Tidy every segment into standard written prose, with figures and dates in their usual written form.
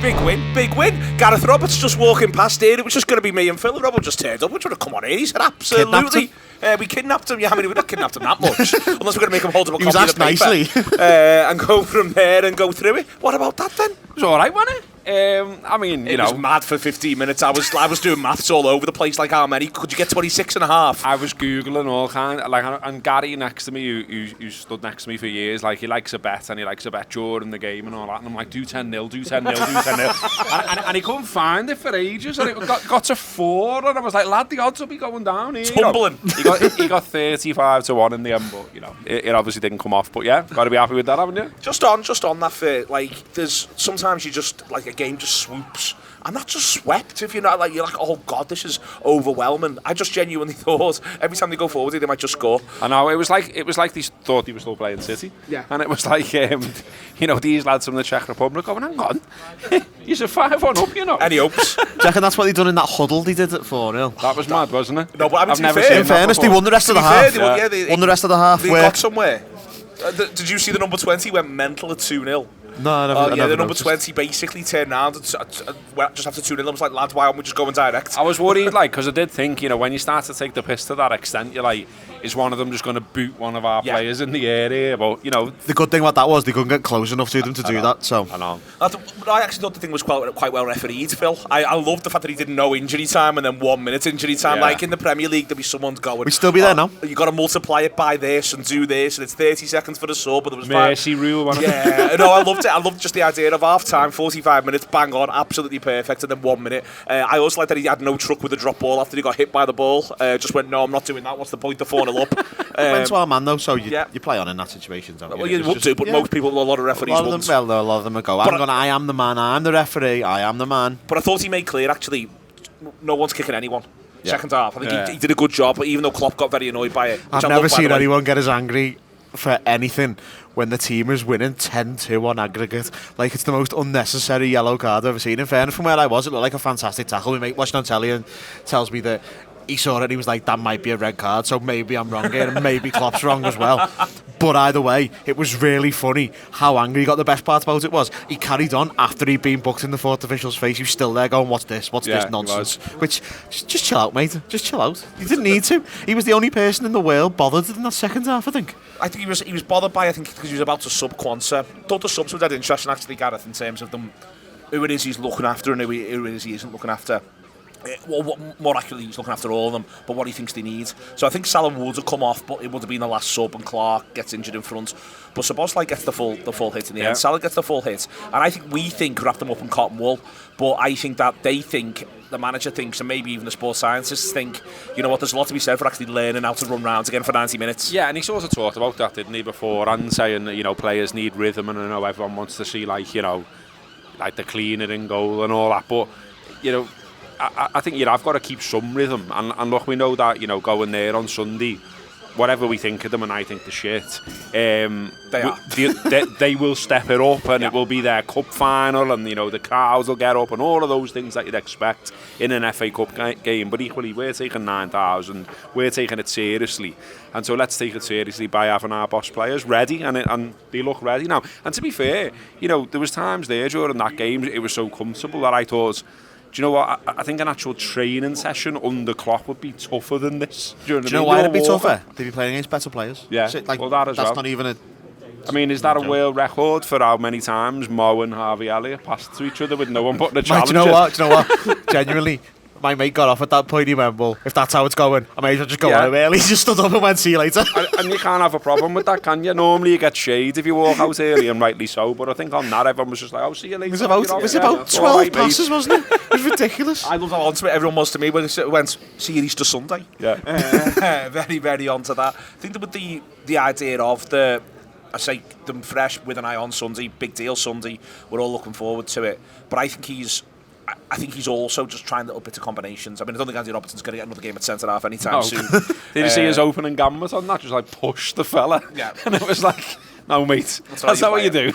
Big win. Gareth Roberts just walking past here. It was just going to be me and Phil. Roberts just turned up. We're trying to come on here. He said, absolutely. We kidnapped him. Yeah, I mean, we not kidnapped him that much. Unless we're going to make him hold up a copy of the paper. Nicely. And go from there and go through it. What about that then? It was all right, wasn't it? I mean, it was mad for 15 minutes. I was doing maths all over the place. Like, how many? Could you get 26 and a half? I was Googling all kind. And Gary next to me, who stood next to me for years, like, he likes a bet, and he likes a bet during the game and all that. And I'm like, do 10-0, do 10-0, do 10-0. and he couldn't find it for ages. And it got to 4, and I was like, lad, the odds will be going down here. Tumbling. He got 35-1 in the end, but, it obviously didn't come off. But, yeah, got to be happy with that, haven't you? Just on that, like, there's sometimes you just, like, a game just swoops. I'm not just swept if you're like, oh God, this is overwhelming. I just genuinely thought every time they go forward, they might just score. I know, it was like they thought he was still playing City. Yeah. And it was like, these lads from the Czech Republic going, hang on, he's a 5-1 up, Any hopes? Do you reckon that's what they done in that huddle they did at 4-0? That was mad, wasn't it? No, but I mean, I've never fair, seen in fairness, they won the rest of the half. They won the rest of the half. They got somewhere. Did you see the number 20 went mental at 2-0? No, I never the number noticed. 20 basically turned round and just after 2-0 I was like, lads, why aren't we just going direct? I was worried, because I did think, when you start to take the piss to that extent, you're like, is one of them just going to boot one of our players in the area? But, The good thing about that was they couldn't get close enough to them to do that, so... I know. I actually thought the thing was quite well refereed, Phil. I loved the fact that he didn't know injury time and then 1 minute injury time. Like in the Premier League, there'd be someone going... We'd still be there now. You got to multiply it by this and do this, and it's 30 seconds for the sub, but there was... Mercy rule, wasn't it? Yeah, no, I loved it. I loved just the idea of half time, 45 minutes, bang on, absolutely perfect, and then 1 minute. I also like that he had no truck with the drop ball after he got hit by the ball. Just went, no, I'm not doing that. What's the point? The 4-0 up. Went to our man though, so you play on in that situation, don't you? Well, you would do, but most people, a lot of referees won't. A lot of them will go, I am the man, I'm the referee, I am the man. But I thought he made clear, actually, no one's kicking anyone. Second half. I think he did a good job, even though Klopp got very annoyed by it. I've never seen anyone get as angry for anything when the team is winning 10-2 on aggregate. Like, it's the most unnecessary yellow card I've ever seen. In fairness, from where I was, it looked like a fantastic tackle. My mate watching on telly and tells me that he saw it and he was like, that might be a red card, so maybe I'm wrong here and maybe Klopp's wrong as well. But either way, it was really funny how angry he got. The best part about it was he carried on after he'd been booked in the fourth official's face. He was still there going, what's this nonsense? Which, just chill out, mate. Just chill out. You didn't need to. He was the only person in the world bothered in that second half, I think. I think he was bothered by, because he was about to sub Quansah. Thought the subs were dead interesting, actually, Gareth, in terms of them, who it is he's looking after and who it is he isn't looking after. Well, more accurately, he's looking after all of them, but what he thinks they need. So I think Salah would have come off, but it would have been the last sub, and Clark gets injured in front. But Szoboszlai gets the full hit in the end. Salah gets the full hit, and I think we think wrap them up in cotton wool. But I think that they think, the manager thinks, and maybe even the sports scientists think, you know what, there's a lot to be said for actually learning how to run rounds again for 90 minutes. Yeah, and he sort of talked about that, didn't he, before, and saying that players need rhythm, and I know everyone wants to see like the cleaner in goal and all that, but I think I've got to keep some rhythm, and look, we know that going there on Sunday, whatever we think of them, and I think the shit, they will step it up, and it will be their cup final, and the crowds will get up, and all of those things that you'd expect in an FA Cup game. But equally, we're taking 9,000, we're taking it seriously, and so let's take it seriously by having our boss players ready, and they look ready now. And to be fair, there was times there during that game it was so comfortable that I thought, do you know what? I think an actual training session under Klopp would be tougher than this. Do you know why it'd be tougher? They'd be playing against better players. Yeah, well, that as well. That's not even a... I mean, is that a world record for how many times Mo and Harvey Elliott passed to each other with no one putting a challenge? Do you know what? Genuinely, my mate got off at that point. He went, well, if that's how it's going, I may as well just go home early. He just stood up and went, see you later. And you can't have a problem with that, can you? Normally you get shade if you walk out early, and rightly so, but I think on that everyone was just like, oh, see you later. It was about 12 passes, wasn't it? It was ridiculous. I love how onto it everyone was to me when it went, see you Easter Sunday. Yeah. Very, very onto that. I think that with the idea of them fresh with an eye on Sunday, big deal Sunday, we're all looking forward to it. But I think he's also just trying little bits of combinations. I mean, I don't think Andy Robertson's going to get another game at centre-half anytime soon. Did you see his opening gambit on that? Just like push the fella. Yeah. And it was like, no, mate, that's not what you do.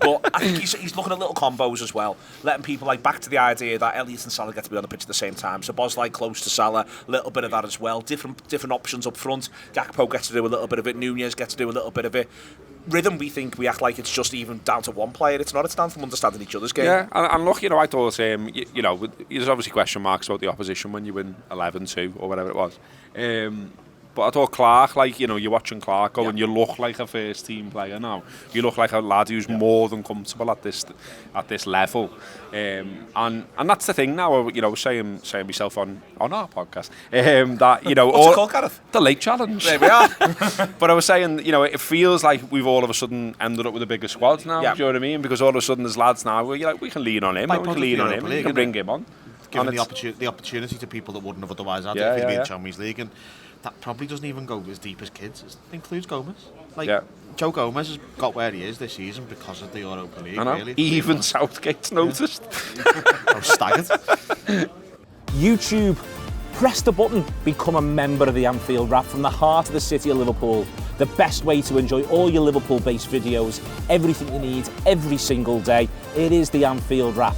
But I think he's looking at little combos as well, letting people like back to the idea that Elliott and Salah get to be on the pitch at the same time. So Boz like close to Salah, a little bit of that as well. Different options up front. Gakpo gets to do a little bit of it. Nunez gets to do a little bit of it. Rhythm, we think we act like it's just even down to one player. It's not. It's down from understanding each other's game. Yeah, and look, I thought there's obviously question marks about the opposition when you win 11-2 or whatever it was. But I thought Clark, you're watching Clark go and you look like a first team player now. You look like a lad who's more than comfortable at this level. And that's the thing now, saying myself on our podcast. That, What's it called, Gareth? The Lake Challenge. There we are. But I was saying, it feels like we've all of a sudden ended up with a bigger squad now, do you know what I mean? Because all of a sudden there's lads now where you're like, we can lean on him, we can bring him on. Giving the opportunity to people that wouldn't have otherwise had if he'd been in Champions League. And that probably doesn't even go as deep as kids. It includes Gomez. Joe Gomez has got where he is this season because of the Europa League. I know. Really. Even Southgate's noticed. I was staggered. YouTube, press the button, become a member of the Anfield Wrap from the heart of the city of Liverpool. The best way to enjoy all your Liverpool-based videos, everything you need, every single day. It is the Anfield Wrap.